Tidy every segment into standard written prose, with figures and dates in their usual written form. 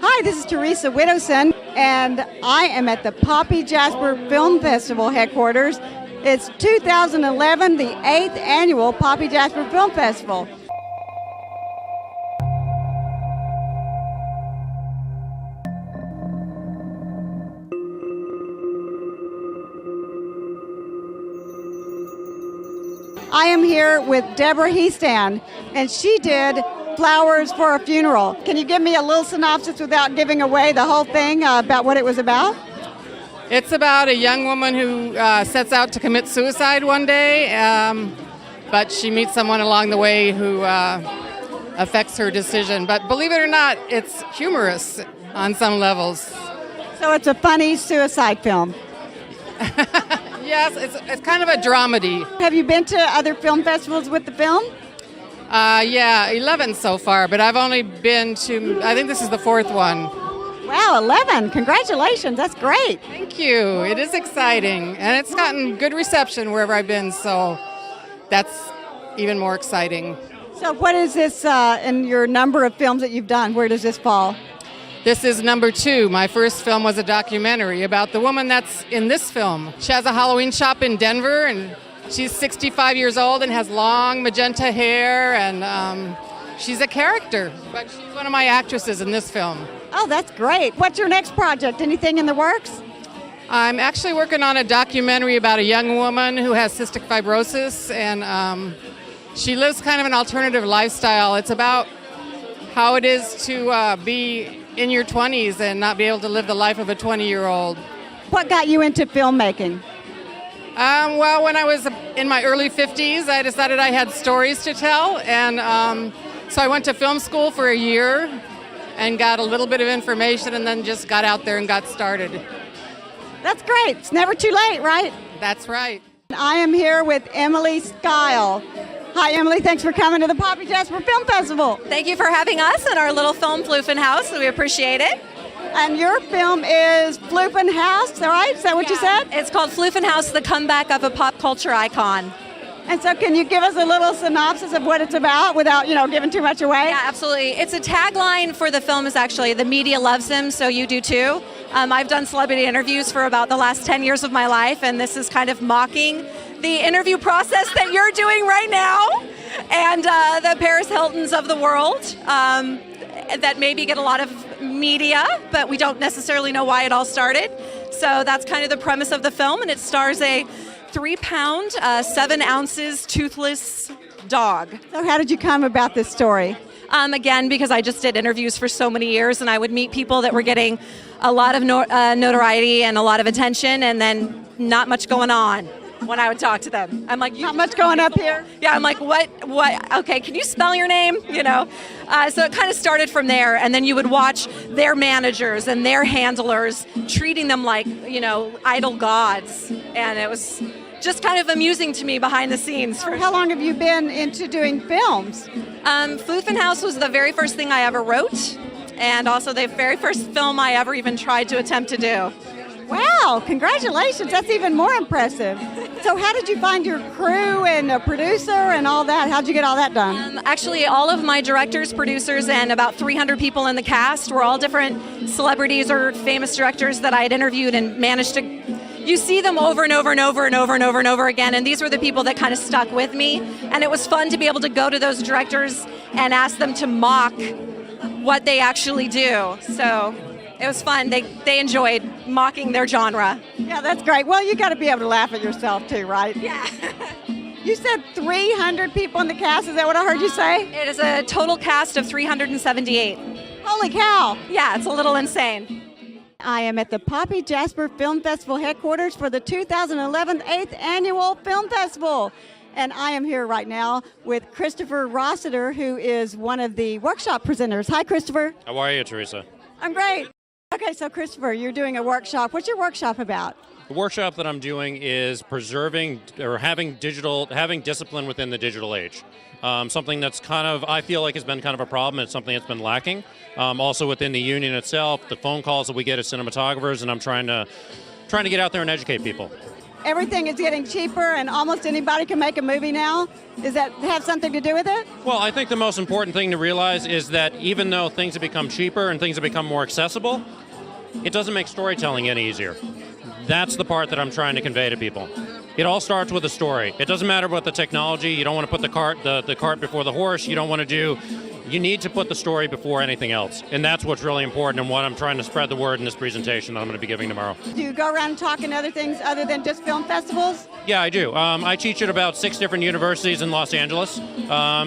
Hi, this is Teresa Widowson, and I am at the Poppy Jasper Film Festival headquarters. It's 2011, the 8th annual Poppy Jasper Film Festival. I am here with Deborah Heastan, and she did Flowers for a Funeral. Can you give me a little synopsis without giving away the whole thing about what it was about? It's about a young woman who sets out to commit suicide one day, but she meets someone along the way who affects her decision. But believe it or not, it's humorous on some levels. So it's a funny suicide film. Yes, it's kind of a dramedy. Have you been to other film festivals with the film? Yeah, 11 so far, but I've only been to, I think this is the 4th one. Wow, 11. Congratulations. That's great. Thank you. It is exciting, and it's gotten good reception wherever I've been, so that's even more exciting. So what is this in your number of films that you've done? Where does this fall? This is number 2. My first film was a documentary about the woman that's in this film. She has a Halloween shop in Denver, and she's 65 years old and has long magenta hair, and she's a character, but she's one of my actresses in this film. Oh, that's great. What's your next project? Anything in the works? I'm actually working on a documentary about a young woman who has cystic fibrosis, and she lives kind of an alternative lifestyle. It's about how it is to be in your 20s and not be able to live the life of a 20-year-old. What got you into filmmaking? Well, when I was in my early 50s, I decided I had stories to tell, and so I went to film school for a year and got a little bit of information and then just got out there and got started. That's great. It's never too late, right? That's right. I am here with Emily Skyle. Hi, Emily. Thanks for coming to the Poppy Jasper Film Festival. Thank you for having us in our little film Floofin' House. We appreciate it. And your film is Floofin' House, is that right? Is that what you said? It's called Floofin' House, the comeback of a pop culture icon. And so can you give us a little synopsis of what it's about without, giving too much away? Yeah, absolutely. It's a tagline for the film is actually, the media loves him, so you do too. I've done celebrity interviews for about the last 10 years of my life, and this is kind of mocking the interview process that you're doing right now, and the Paris Hiltons of the world that maybe get a lot of media, but we don't necessarily know why it all started. So that's kind of the premise of the film, and it stars a 3-pound, 7 ounces toothless dog. So how did you come about this story? Again, because I just did interviews for so many years, and I would meet people that were getting a lot of notoriety and a lot of attention, and then not much going on when I would talk to them. I'm like, not much going up here? Yeah, I'm like, what, okay, can you spell your name? So it kind of started from there, and then you would watch their managers and their handlers treating them like, idol gods, and it was just kind of amusing to me behind the scenes. How long have you been into doing films? Floofin' House was the very first thing I ever wrote, and also the very first film I ever even tried to attempt to do. Wow, congratulations. That's even more impressive. So how did you find your crew and a producer and all that? How'd you get all that done? Actually, all of my directors, producers, and about 300 people in the cast were all different celebrities or famous directors that I had interviewed and managed to... You see them over and over and over and over and over and over again, and these were the people that kind of stuck with me. And it was fun to be able to go to those directors and ask them to mock what they actually do. So it was fun. They enjoyed mocking their genre. Yeah, that's great. Well, you got to be able to laugh at yourself too, right? Yeah. You said 300 people in the cast. Is that what I heard you say? It is a total cast of 378. Holy cow. Yeah, it's a little insane. I am at the Poppy Jasper Film Festival headquarters for the 2011 8th Annual Film Festival. And I am here right now with Christopher Rossiter, who is one of the workshop presenters. Hi, Christopher. How are you, Teresa? I'm great. Okay, so Christopher, you're doing a workshop. What's your workshop about? The workshop that I'm doing is preserving or having discipline within the digital age. Something that's I feel like has been kind of a problem. It's something that's been lacking. Also within the union itself, the phone calls that we get as cinematographers, and I'm trying to get out there and educate people. everything is getting cheaper and almost anybody can make a movie now? Does that have something to do with it? Well, I think the most important thing to realize is that even though things have become cheaper and things have become more accessible, it doesn't make storytelling any easier. That's the part that I'm trying to convey to people. It all starts with a story. It doesn't matter about the technology. You don't want to put the cart before the horse. You need to put the story before anything else. And that's what's really important and what I'm trying to spread the word in this presentation that I'm going to be giving tomorrow. Do you go around talking other things other than just film festivals? Yeah, I do. I teach at about 6 different universities in Los Angeles.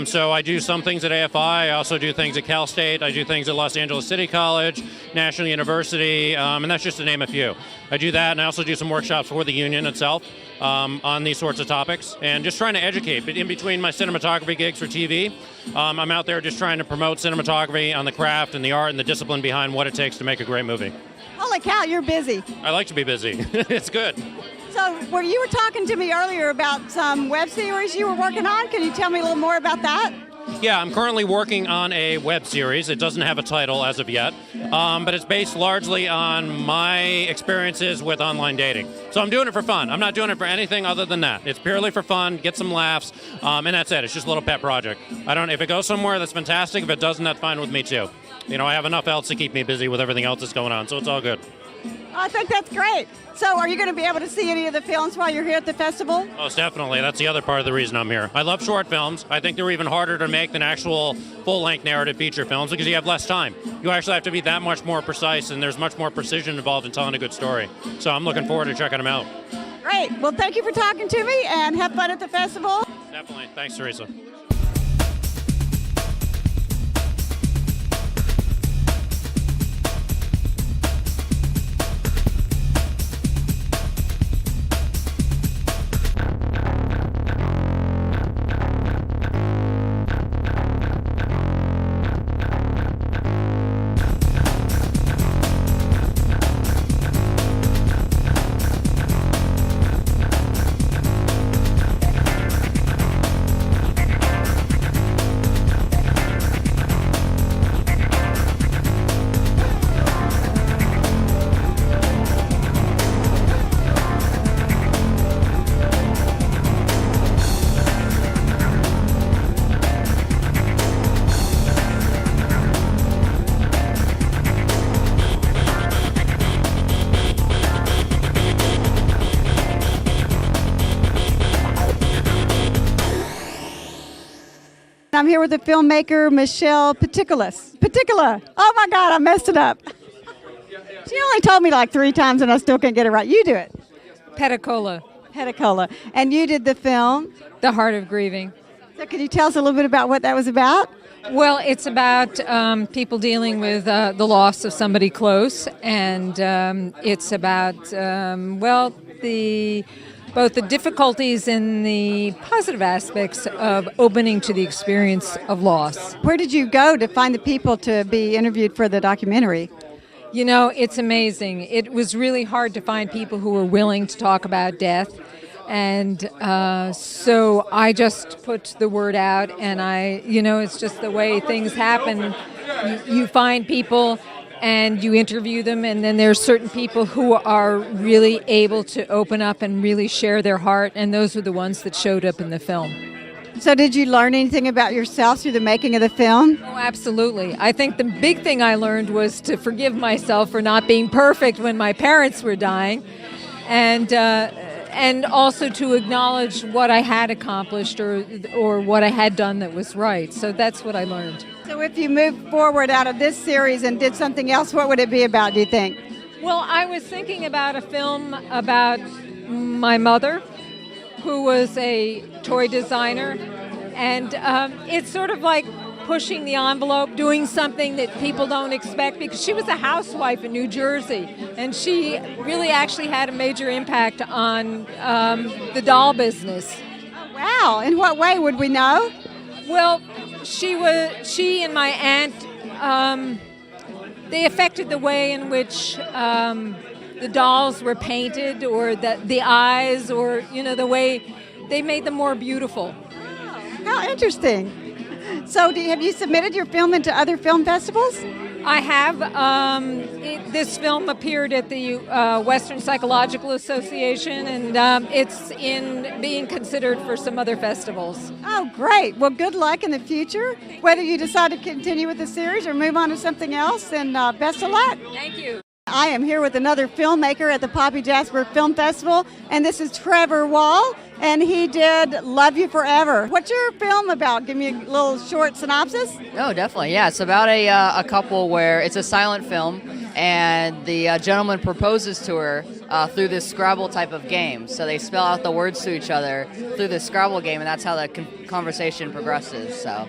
So I do some things at AFI. I also do things at Cal State. I do things at Los Angeles City College, National University, and that's just to name a few. I do that, and I also do some workshops for the union itself on these sorts of topics, and just trying to educate. But in between my cinematography gigs for TV, I'm out there just trying to promote cinematography on the craft and the art and the discipline behind what it takes to make a great movie. Holy cow, you're busy. I like to be busy. It's good. So, you were talking to me earlier about some web series you were working on. Can you tell me a little more about that? Yeah, I'm currently working on a web series. It doesn't have a title as of yet, but it's based largely on my experiences with online dating. So I'm doing it for fun. I'm not doing it for anything other than that. It's purely for fun, get some laughs, and that's it. It's just a little pet project. If it goes somewhere, that's fantastic. If it doesn't, that's fine with me too. I have enough else to keep me busy with everything else that's going on, so it's all good. I think that's great. So are you going to be able to see any of the films while you're here at the festival? Most definitely. That's the other part of the reason I'm here. I love short films. I think they're even harder to make than actual full-length narrative feature films because you have less time. You actually have to be that much more precise, and there's much more precision involved in telling a good story. So I'm looking forward to checking them out. Great. Well, thank you for talking to me, and have fun at the festival. Definitely. Thanks, Teresa. I'm here with the filmmaker, Michelle Particola. Oh my God, I messed it up. She only told me like 3 times and I still can't get it right. You do it. Peticola, And you did the film. The Heart of Grieving. So can you tell us a little bit about what that was about? Well, it's about people dealing with the loss of somebody close, and it's about, both the difficulties and the positive aspects of opening to the experience of loss. Where did you go to find the people to be interviewed for the documentary? It's amazing. It was really hard to find people who were willing to talk about death. And so I just put the word out, and it's just the way things happen. You find people and you interview them, and then there's certain people who are really able to open up and really share their heart, and those were the ones that showed up in the film. So did you learn anything about yourself through the making of the film? Oh, absolutely. I think the big thing I learned was to forgive myself for not being perfect when my parents were dying, and also to acknowledge what I had accomplished or what I had done that was right. So that's what I learned. So if you moved forward out of this series and did something else, what would it be about, do you think? Well, I was thinking about a film about my mother, who was a toy designer, and it's sort of like pushing the envelope, doing something that people don't expect, because she was a housewife in New Jersey, and she really actually had a major impact on the doll business. Oh, wow. In what way would we know? Well, she and my aunt, they affected the way in which the dolls were painted, or the eyes, or the way they made them more beautiful. How interesting. So have you submitted your film into other film festivals? I have. This film appeared at the Western Psychological Association, and it's being considered for some other festivals. Oh, great. Well, good luck in the future. Whether you decide to continue with the series or move on to something else, then best of luck. Thank you. I am here with another filmmaker at the Poppy Jasper Film Festival, and this is Trevor Wall, and he did Love You Forever. What's your film about? Give me a little short synopsis. Oh, definitely. Yeah, it's about a couple where it's a silent film, and the gentleman proposes to her through this Scrabble type of game. So they spell out the words to each other through this Scrabble game, and that's how the conversation progresses. So.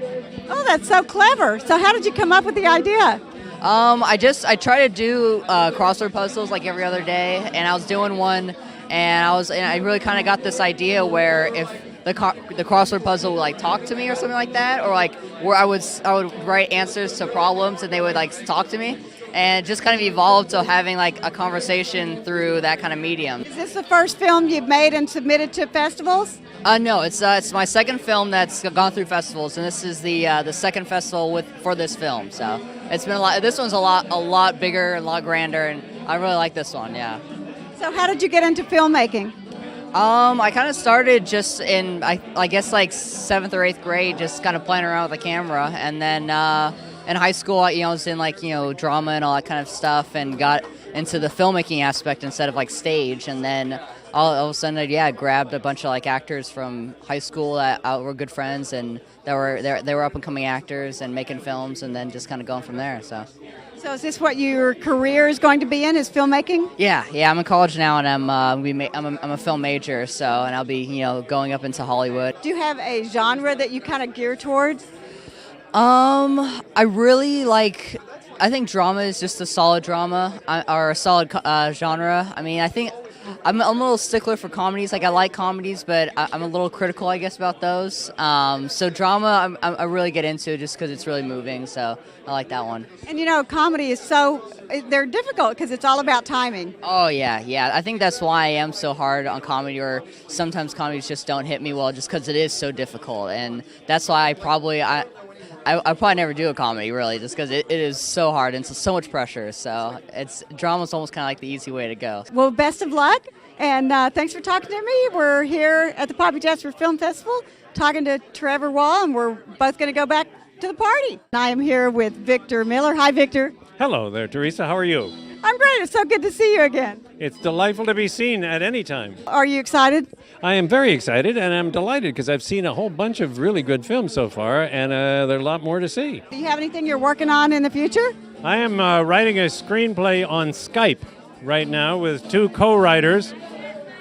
Oh, that's so clever. So how did you come up with the idea? I try to do crossword puzzles like every other day, and I was doing one, and I really kind of got this idea where if the crossword puzzle would like talk to me or something like that, or like where I would write answers to problems and they would like talk to me, and it just kind of evolved to having like a conversation through that kind of medium. Is this the first film you've made and submitted to festivals? No, it's my second film that's gone through festivals, and this is the second festival for this film. So it's been a lot. This one's a lot bigger, a lot grander, and I really like this one. Yeah. So how did you get into filmmaking? I kind of started just in I guess like 7th or 8th grade, just kind of playing around with a camera, and then in high school, I was in like drama and all that kind of stuff, and got into the filmmaking aspect instead of like stage, and then. All of a sudden, I grabbed a bunch of like actors from high school that were good friends, and they were up and coming actors and making films, and then just kind of going from there. So is this what your career is going to be in? Is filmmaking? Yeah. I'm in college now, and I'm a film major. So, and I'll be going up into Hollywood. Do you have a genre that you kind of gear towards? I really like. I think drama is just a solid drama or a solid genre. I mean, I think. I'm a little stickler for comedies. Like I like comedies, but I'm a little critical, I guess, about those. So drama, I really get into just because it's really moving. So I like that one. And comedy is they're difficult because it's all about timing. Oh yeah. I think that's why I am so hard on comedy, or sometimes comedies just don't hit me well, just because it is so difficult. And that's why I probably never do a comedy, really, just because it is so hard and so much pressure. So drama's almost kind of like the easy way to go. Well, best of luck, and thanks for talking to me. We're here at the Poppy Jasper Film Festival talking to Trevor Wall, and we're both going to go back to the party. I am here with Victor Miller. Hi, Victor. Hello there, Teresa. How are you? I'm great. It's so good to see you again. It's delightful to be seen at any time. Are you excited? I am very excited, and I'm delighted because I've seen a whole bunch of really good films so far, and there are a lot more to see. Do you have anything you're working on in the future? I am writing a screenplay on Skype right now with 2 co-writers.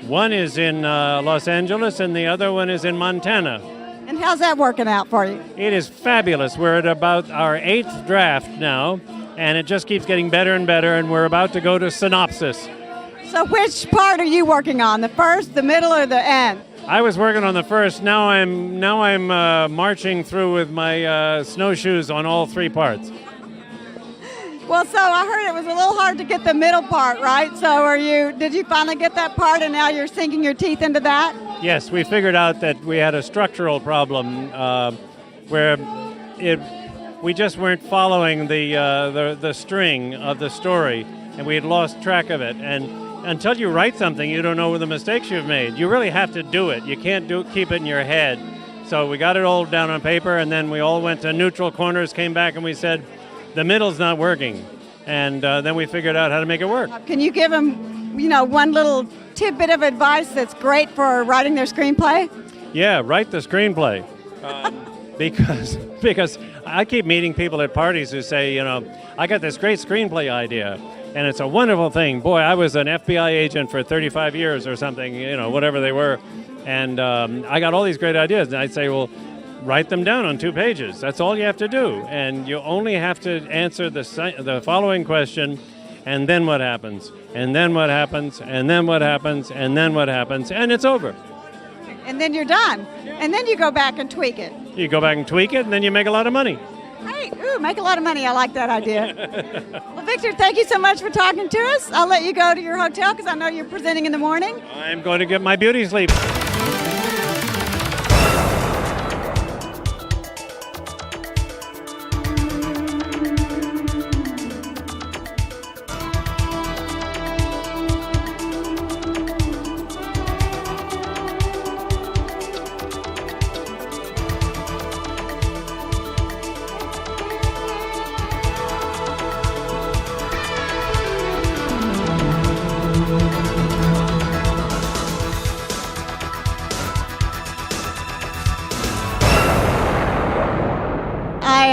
One is in Los Angeles, and the other one is in Montana. And how's that working out for you? It is fabulous. We're at about our 8th draft now, and it just keeps getting better and better, and we're about to go to synopsis. So which part are you working on, the first, the middle, or the end? I was working on the first. Now I'm marching through with my snowshoes on all 3 parts. Well, so I heard it was a little hard to get the middle part, right? So did you finally get that part, and now you're sinking your teeth into that? Yes, we figured out that we had a structural problem where we just weren't following the string of the story, and we had lost track of it. And until you write something, you don't know the mistakes you've made. You really have to do it. You can't keep it in your head. So we got it all down on paper, and then we all went to neutral corners, came back, and we said, the middle's not working. And then we figured out how to make it work. Can you give them, one little tidbit of advice that's great for writing their screenplay? Yeah, write the screenplay. Because I keep meeting people at parties who say, I got this great screenplay idea, and it's a wonderful thing. Boy, I was an FBI agent for 35 years or something, whatever they were, and I got all these great ideas. And I'd say, well, write them down on 2 pages. That's all you have to do, and you only have to answer the following question, and then what happens, and then what happens, and then what happens, and then what happens, and it's over. And then you're done. And then you go back and tweak it. You go back and tweak it, and then you make a lot of money. Great. Ooh, make a lot of money. I like that idea. Well, Victor, thank you so much for talking to us. I'll let you go to your hotel because I know you're presenting in the morning. I'm going to get my beauty sleep.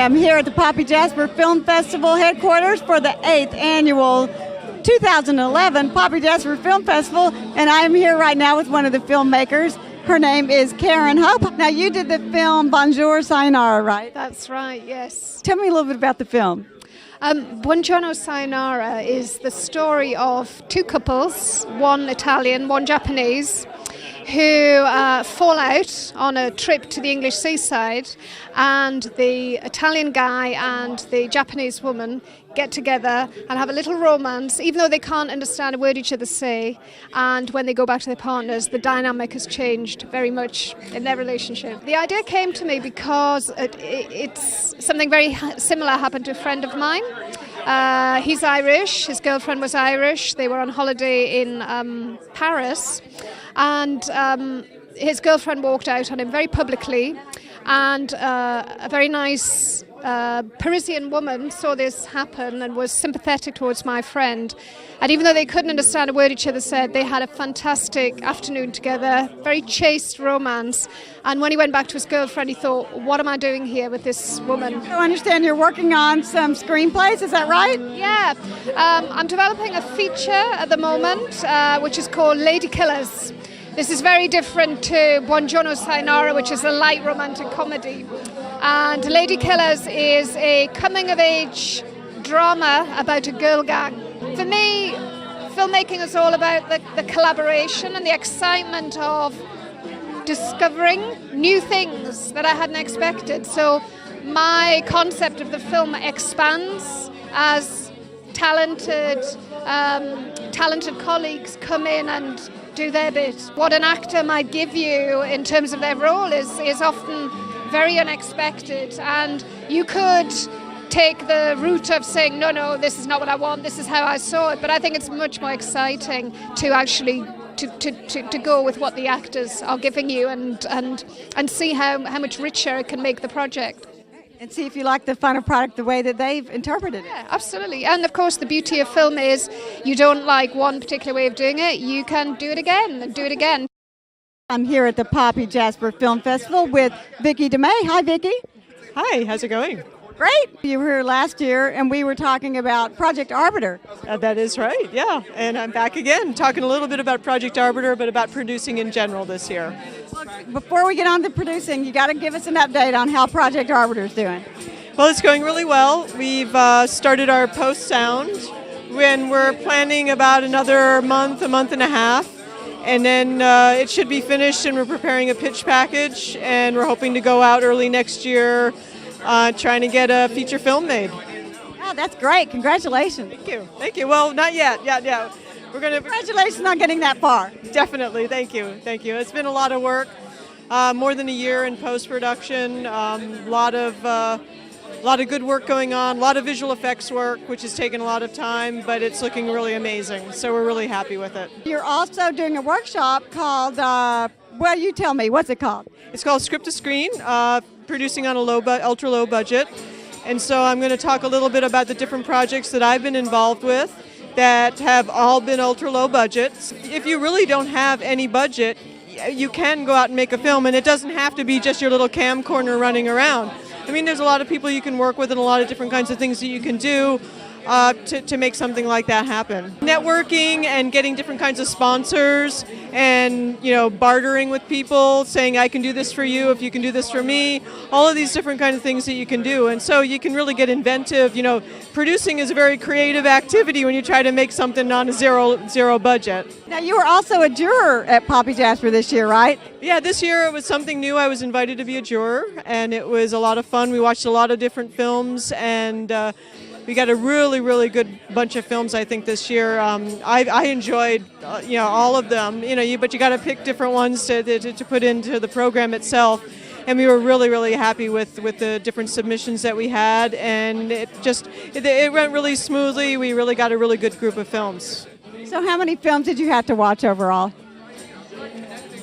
am here at the Poppy Jasper Film Festival headquarters for the 8th annual 2011 Poppy Jasper Film Festival, and I'm here right now with one of the filmmakers. Her name is Karen Hope. Now, you did the film Bonjour Sayonara, right? That's right, yes. Tell me a little bit about the film. Buongiorno Sayonara is the story of two couples, one Italian, one Japanese, who fall out on a trip to the English seaside, and the Italian guy and the Japanese woman get together and have a little romance, even though they can't understand a word each other say. And when they go back to their partners, the dynamic has changed very much in their relationship. The idea came to me because it's something very similar happened to a friend of mine. He's Irish, his girlfriend was Irish, they were on holiday in Paris, and his girlfriend walked out on him very publicly, and a very nice Parisian woman saw this happen and was sympathetic towards my friend. And even though they couldn't understand a word each other said, they had a fantastic afternoon together, very chaste romance. And when he went back to his girlfriend, he thought, what am I doing here with this woman? So I understand you're working on some screenplays, is that right? Yeah, I'm developing a feature at the moment, which is called Lady Killers. This is very different to Buongiorno Sayonara, which is a light romantic comedy. And Lady Killers is a coming-of-age drama about a girl gang. For me, filmmaking is all about the collaboration and the excitement of discovering new things that I hadn't expected. So my concept of the film expands as talented colleagues come in and do their bit. What an actor might give you in terms of their role is often very unexpected, and you could take the route of saying, no, this is not what I want, this is how I saw it, but I think it's much more exciting to actually to go with what the actors are giving you and see how much richer it can make the project. And see if you like the final product the way that they've interpreted it. Yeah, absolutely. And of course, the beauty of film is you don't like one particular way of doing it, you can do it again and do it again. I'm here at the Poppy Jasper Film Festival with Vicki DeMay. Hi, Vicki. Hi, how's it going? Great. You were here last year, and we were talking about Project Arbiter. That is right, yeah. And I'm back again, talking a little bit about Project Arbiter, but about producing in general this year. Before we get on to producing, you got to give us an update on how Project Arbiter is doing. Well, it's going really well. We've started our post-sound, when we're planning about another month and a half. And then it should be finished, and we're preparing a pitch package, and we're hoping to go out early next year trying to get a feature film made. Oh, that's great. Congratulations. Thank you. Well, not yet. Yeah. Congratulations on getting that far. Definitely. Thank you. It's been a lot of work, more than a year in post-production, a lot of good work going on, a lot of visual effects work, which has taken a lot of time, but it's looking really amazing. So we're really happy with it. You're also doing a workshop called, well, you tell me, what's it called? It's called Script to Screen, producing on a ultra low budget. And so I'm going to talk a little bit about the different projects that I've been involved with that have all been ultra low budgets. If you really don't have any budget, you can go out and make a film, and it doesn't have to be just your little camcorder running around. I mean, there's a lot of people you can work with and a lot of different kinds of things that you can do to make something like that happen. Networking and getting different kinds of sponsors and, bartering with people, saying I can do this for you if you can do this for me, all of these different kinds of things that you can do. And so you can really get inventive. Producing is a very creative activity when you try to make something on a zero budget. Now, you were also a juror at Poppy Jasper this year, right? Yeah, this year it was something new. I was invited to be a juror, and it was a lot of fun. We watched a lot of different films, and we got a really, really good bunch of films, I think, this year. I enjoyed, all of them. But you got to pick different ones to put into the program itself. And we were really, really happy with the different submissions that we had, and it went really smoothly. We really got a really good group of films. So, how many films did you have to watch overall?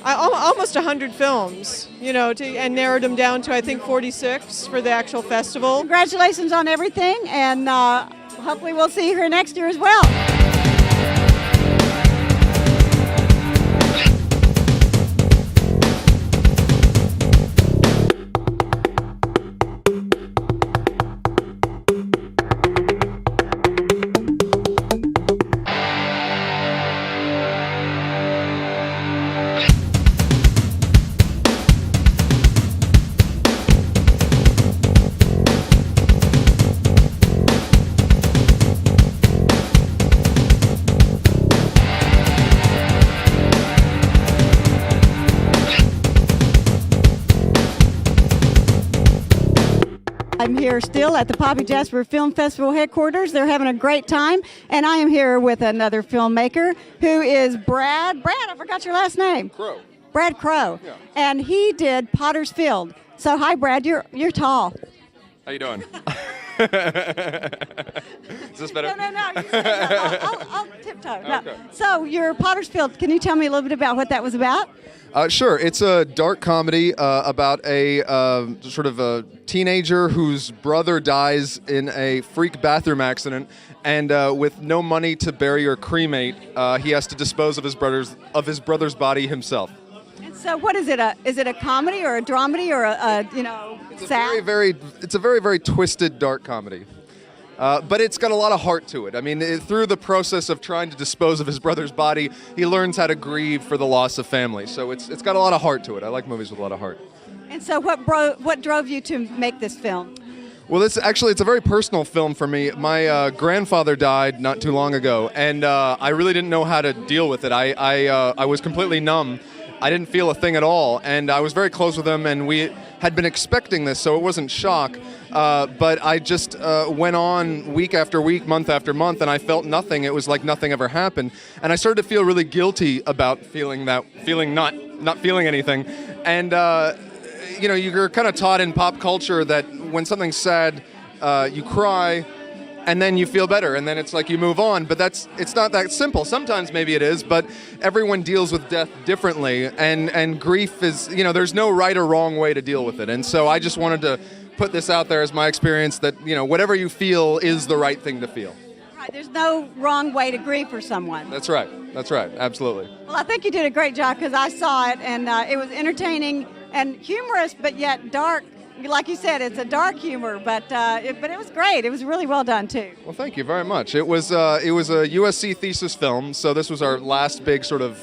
Almost 100 films, and narrowed them down to, I think, 46 for the actual festival. Congratulations on everything, and hopefully we'll see you here next year as well. I'm here still at the Poppy Jasper Film Festival headquarters. They're having a great time, and I am here with another filmmaker who is Brad. Brad, I forgot your last name. Crow. Brad Crow. Yeah. And he did Potter's Field. So hi, Brad. You're tall. How you doing? Is this better? No. You say no. I'll tiptoe. No. Okay. So your Potter's Field. Can you tell me a little bit about what that was about? Sure. It's a dark comedy about a sort of a teenager whose brother dies in a freak bathroom accident, and with no money to bury or cremate, he has to dispose of his brother's body himself. And so, what is it? Is it a comedy or a dramedy or a It's sad? a very twisted dark comedy. But it's got a lot of heart to it. I mean, through the process of trying to dispose of his brother's body, he learns how to grieve for the loss of family. So it's got a lot of heart to it. I like movies with a lot of heart. And so, what drove you to make this film? Well, it's a very personal film for me. My grandfather died not too long ago, and I really didn't know how to deal with it. I was completely numb. I didn't feel a thing at all, and I was very close with him, and we had been expecting this, so it wasn't shock. But I just went on week after week, month after month, and I felt nothing. It was like nothing ever happened, and I started to feel really guilty about not feeling anything. And you're kind of taught in pop culture that when something's sad, you cry, and then you feel better, and then it's like you move on. But it's not that simple. Sometimes maybe it is, but everyone deals with death differently, and grief is, there's no right or wrong way to deal with it. And so I just wanted to put this out there as my experience that, whatever you feel is the right thing to feel. Right, there's no wrong way to grieve for someone. That's right, absolutely. Well, I think you did a great job because I saw it, and it was entertaining and humorous, but yet dark. Like you said, it's a dark humor, but it was great. It was really well done too. Well, thank you very much. It was a USC thesis film, so this was our last big sort of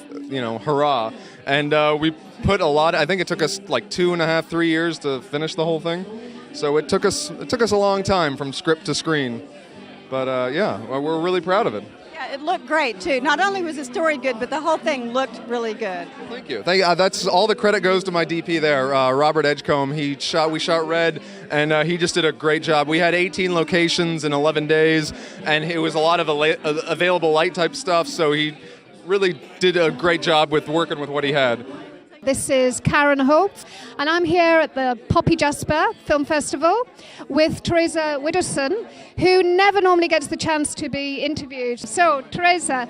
hurrah, and we put a lot. I think it took us like 2.5, 3 years to finish the whole thing, so it took us a long time from script to screen, but we're really proud of it. Yeah, it looked great too. Not only was the story good, but the whole thing looked really good. Thank you. That's all the credit goes to my DP there, Robert Edgecombe. We shot Red, and he just did a great job. We had 18 locations in 11 days, and it was a lot of available light type stuff. So he really did a great job with working with what he had. This is Karen Hope, and I'm here at the Poppy Jasper Film Festival with Teresa Widdowson, who never normally gets the chance to be interviewed. So, Teresa,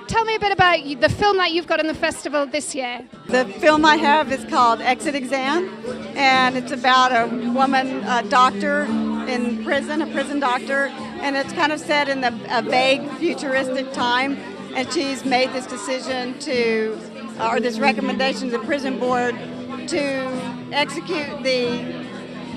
tell me a bit about the film that you've got in the festival this year. The film I have is called Exit Exam, and it's about a woman, a doctor in prison, a prison doctor, and it's kind of set in a vague, futuristic time, and she's made this decision or this recommendation to the prison board to execute the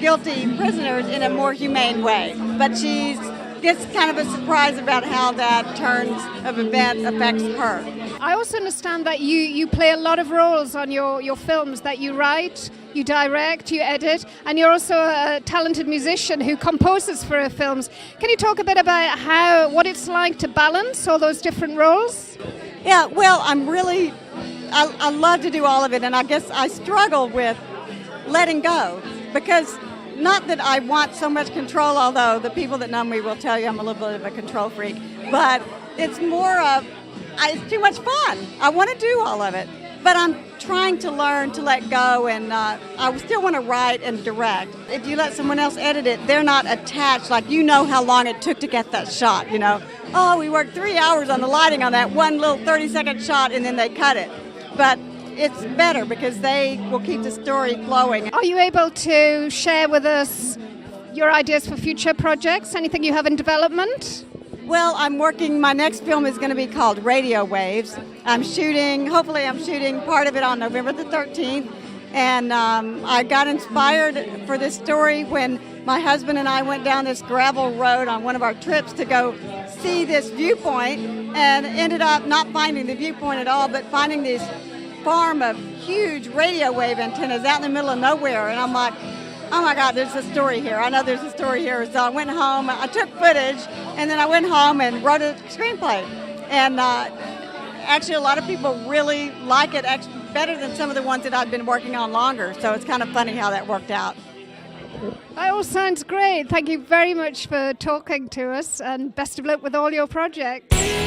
guilty prisoners in a more humane way. But she gets kind of a surprise about how that turns of event affects her. I also understand that you play a lot of roles on your films, that you write, you direct, you edit, and you're also a talented musician who composes for her films. Can you talk a bit about what it's like to balance all those different roles? Yeah, well, I love to do all of it, and I guess I struggle with letting go, because not that I want so much control, although the people that know me will tell you I'm a little bit of a control freak, but it's more of, it's too much fun. I want to do all of it, but I'm trying to learn to let go, and I still want to write and direct. If you let someone else edit it, they're not attached, like how long it took to get that shot, Oh, we worked 3 hours on the lighting on that one little 30-second shot, and then they cut it. But it's better because they will keep the story flowing. Are you able to share with us your ideas for future projects? Anything you have in development? Well, my next film is going to be called Radio Waves. Hopefully I'm shooting part of it on November the 13th. And I got inspired for this story when my husband and I went down this gravel road on one of our trips to go see this viewpoint, and ended up not finding the viewpoint at all, but finding this farm of huge radio wave antennas out in the middle of nowhere. And I'm like, oh my God, there's a story here. I know there's a story here. So I went home, I took footage, and then I went home and wrote a screenplay. And actually a lot of people really like it, better than some of the ones that I've been working on longer. So it's kind of funny how that worked out. That all sounds great. Thank you very much for talking to us, and best of luck with all your projects.